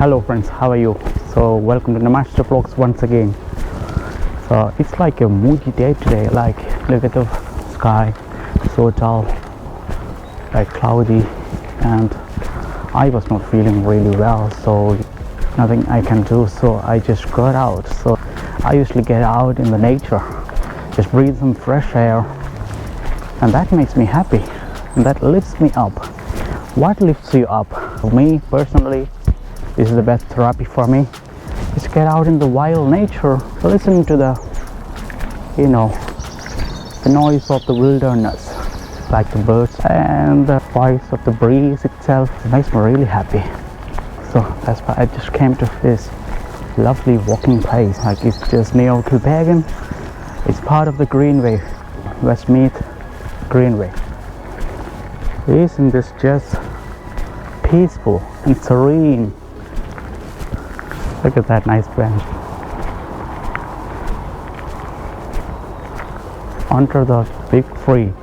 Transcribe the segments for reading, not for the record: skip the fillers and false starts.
Hello friends, how are you? So welcome to the Master Vlogs once again. So it's like a moody day today. Like, look at the sky, so dull, like cloudy, and I was not feeling really well, so nothing I can do, so I just got out. So I usually get out in the nature, just breathe some fresh air, and that makes me happy, and that lifts me up. What lifts you up? For me personally, this is the best therapy for me. Just get out in the wild nature, listen to the noise of the wilderness, like the birds and the voice of the breeze itself. It makes me really happy. So that's why I just came to this lovely walking place. Like, it's just near Kilbeggan. It's part of the Greenway, Westmeath Greenway. Isn't this just peaceful and serene? Look at that nice bench. Under the big tree.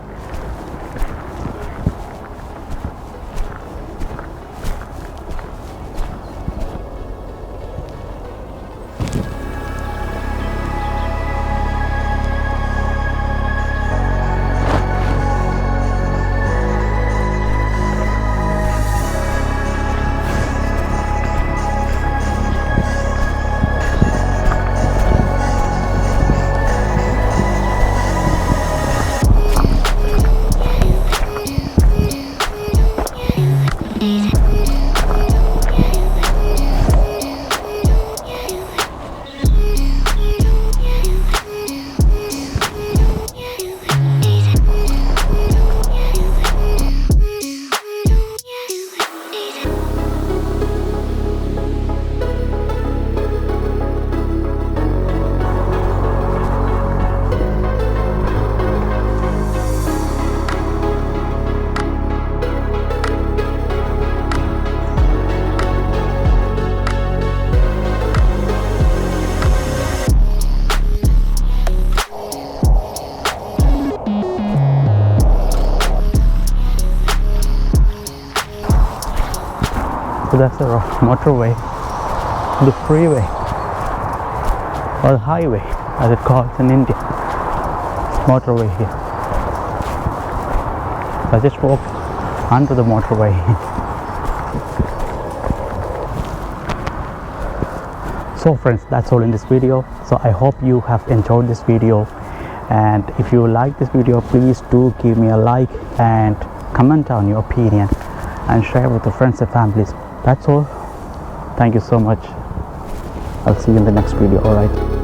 So that's the motorway, the freeway, or the highway as it calls in India. It's motorway here. So I just walked under the motorway. So friends, that's all in this video. So I hope you have enjoyed this video, and if you like this video, please do give me a like and comment down your opinion and share with your friends and families. That's all. Thank you so much. I'll see you in the next video. All right.